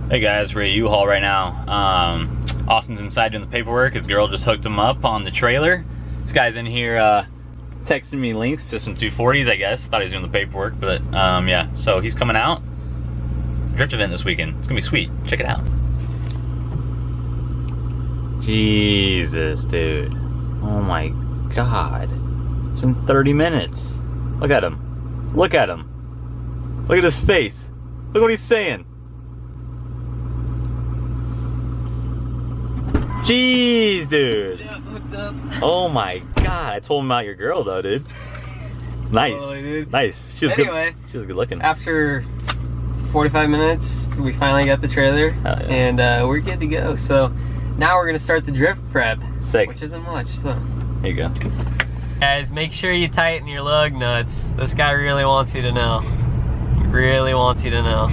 Hey guys, we're at U-Haul right now. Austin's inside doing the paperwork. His girl just hooked him up on the trailer. This guy's in here texting me links to some 240s, I guess. Thought he was doing the paperwork, but yeah. So he's coming out. Drift event this weekend. It's gonna be sweet. Check it out. Jesus, dude. Oh my God. It's been 30 minutes. Look at him. Look at him. Look at his face. Look what he's saying. Jeez, dude. Yeah, hooked up. Oh my God. I told him about your girl though, dude. Nice. Totally, dude. Nice. She was Anyway, good. She was good looking. After 45 minutes, we finally got the trailer, Hell yeah. and we're good to go. So now we're gonna start the drift prep, Sick. which isn't much. So Here you go. guys, make sure you tighten your lug nuts. This guy really wants you to know. He really wants you to know.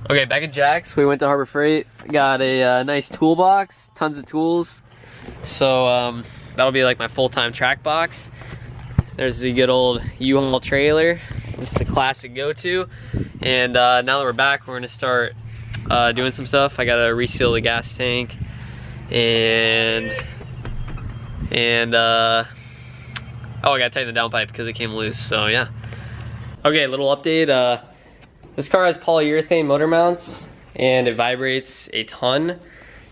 Okay, back at Jack's, we went to Harbor Freight. Got a nice toolbox, tons of tools. So that'll be like my full-time track box. There's the good old U-Haul trailer. This is a classic go-to. And now that we're back, we're gonna start doing some stuff. I gotta reseal the gas tank and oh, I gotta tighten the downpipe because it came loose. So yeah. Okay, little update. This car has polyurethane motor mounts and it vibrates a ton.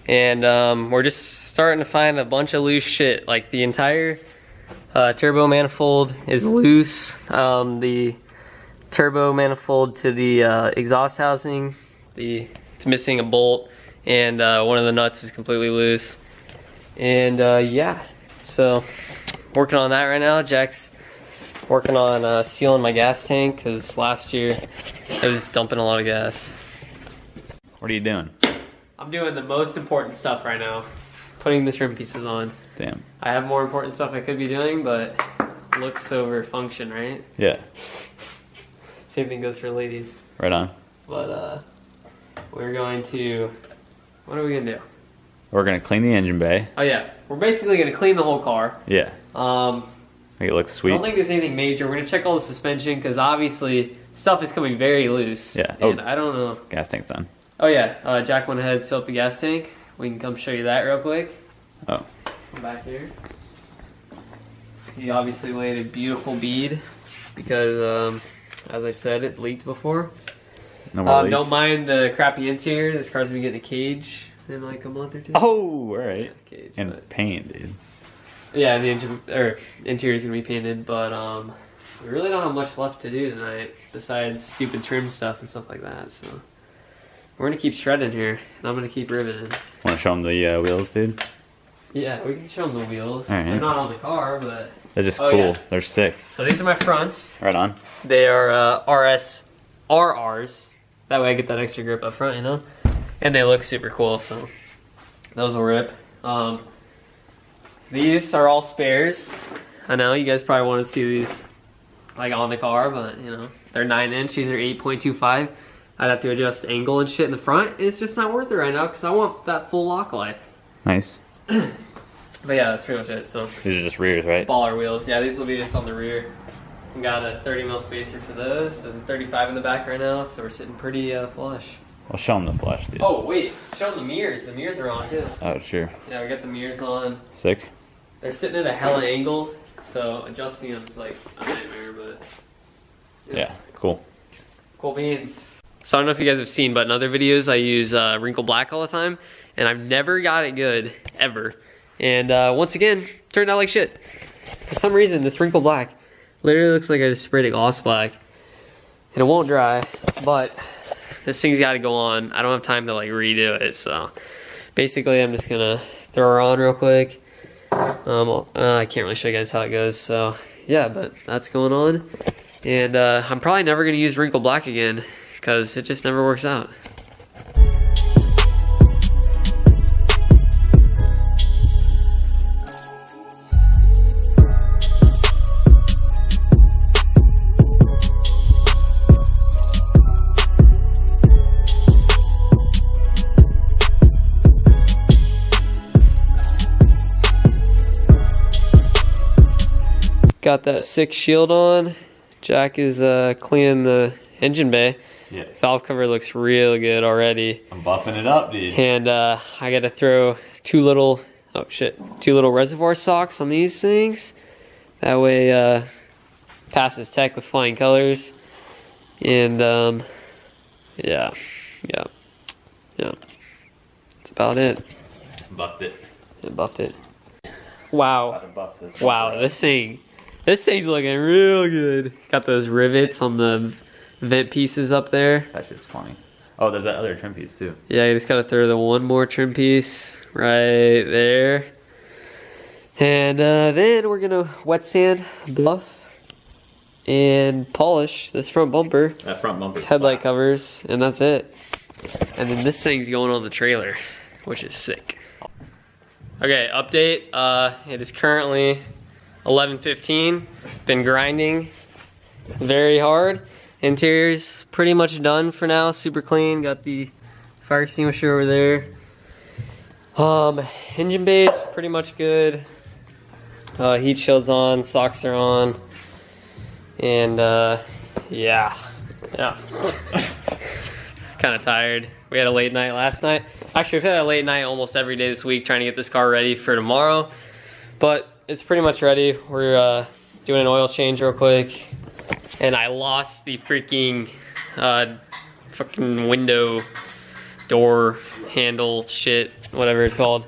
And we're just starting to find a bunch of loose shit. Like the entire turbo manifold is loose. The turbo manifold to the exhaust housing, it's missing a bolt, and one of the nuts is completely loose. And yeah, so working on that right now. Jack's working on sealing my gas tank because last year it was dumping a lot of gas. What are you doing? I'm doing the most important stuff right now, putting the trim pieces on. Damn. I have more important stuff I could be doing, but looks over function, right? Yeah. Same thing goes for ladies. Right on. But we're going to, what are we gonna do? We're gonna clean the engine bay. Oh yeah, we're basically gonna clean the whole car. Yeah. Make it look I sweet. don't think there's anything major. We're gonna check all the suspension because obviously stuff is coming very loose. Yeah. And Oh. I don't know. Gas tank's done. Oh yeah, Jack went ahead and sealed up the gas tank. We can come show you that real quick. Oh. Come back here. He obviously laid a beautiful bead because, as I said, it leaked before. No more leaks? Don't mind the crappy interior. This car's gonna be getting a cage in like a month or two. Oh, alright. Cage, And but- paint, dude. yeah, the interior is gonna be painted, but we really don't have much left to do tonight besides stupid trim stuff and stuff like that. So we're gonna keep shredding here, and I'm gonna keep riveting. Wanna show them the wheels, dude? Yeah, we can show them the wheels. All right. They're not on the car, but They're just Oh, cool. yeah. They're sick. so these are my fronts. Right on. They are RRs. That way I get that extra grip up front, you know? And they look super cool, so those will rip. These are all spares. I know, you guys probably want to see these like on the car, but you know, they're 9-inch, these are 8.25. I'd have to adjust angle and shit in the front, and it's just not worth it right now because I want that full lock life. Nice. But yeah, that's pretty much it. So These are just rears, right? baller wheels, yeah, these will be just on the rear. We got a 30mm spacer for those. There's a 35 in the back right now, so we're sitting pretty flush. Well, show them the flash, dude. Oh wait, show them the mirrors. The mirrors are on too. Oh, sure. Yeah, we got the mirrors on. Sick. They're sitting at a hella angle, so adjusting them is like a nightmare, but Yeah, cool. cool beans. So I don't know if you guys have seen, but in other videos I use Wrinkle Black all the time, and I've never got it good, ever. And once again, turned out like shit. For some reason, this Wrinkle Black literally looks like I just sprayed a gloss black. And it won't dry, but this thing's gotta go on. I don't have time to like redo it, so basically I'm just gonna throw her on real quick. I can't really show you guys how it goes, so yeah, but that's going on. And I'm probably never gonna use Wrinkle Black again, because it just never works out. Got that 6 shield on. Jack is cleaning the engine bay. Yeah. Valve cover looks real good already. I'm buffing it up, dude. And I gotta throw two little reservoir socks on these things. That way, passes tech with flying colors. And yeah. That's about it. Buffed it. Buffed it. Wow. Buff this Wow, this thing's looking real good. Got those rivets on the vent pieces up there. That shit's funny. Oh, there's that other trim piece too. Yeah, you just gotta throw the one more trim piece right there. And then we're gonna wet sand, buff, and polish this front bumper. That front bumper. Headlight covers, and that's it. And then this thing's going on the trailer, which is sick. Okay, update. It is currently 11:15. Been grinding very hard. Interior's pretty much done for now. Super clean. Got the fire extinguisher over there. Engine bay's pretty much good. Heat shield's on. Socks are on. And yeah. Kind of tired. We had a late night last night. Actually, we've had a late night almost every day this week trying to get this car ready for tomorrow. But it's pretty much ready. We're doing an oil change real quick. And I lost the freaking fucking window door handle shit, whatever it's called.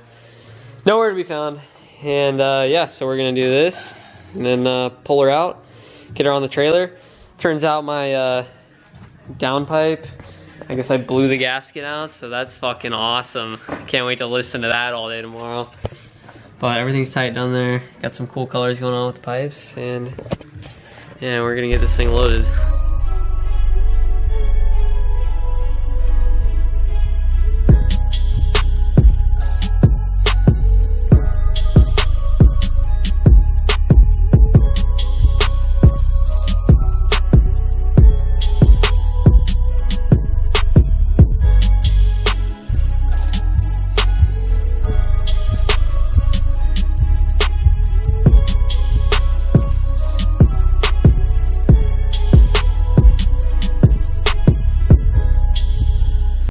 Nowhere to be found. And yeah, so we're gonna do this and then pull her out, get her on the trailer. Turns out my downpipe, I guess I blew the gasket out, so that's fucking awesome. Can't wait to listen to that all day tomorrow. But everything's tight down there. Got some cool colors going on with the pipes, and yeah, we're gonna get this thing loaded.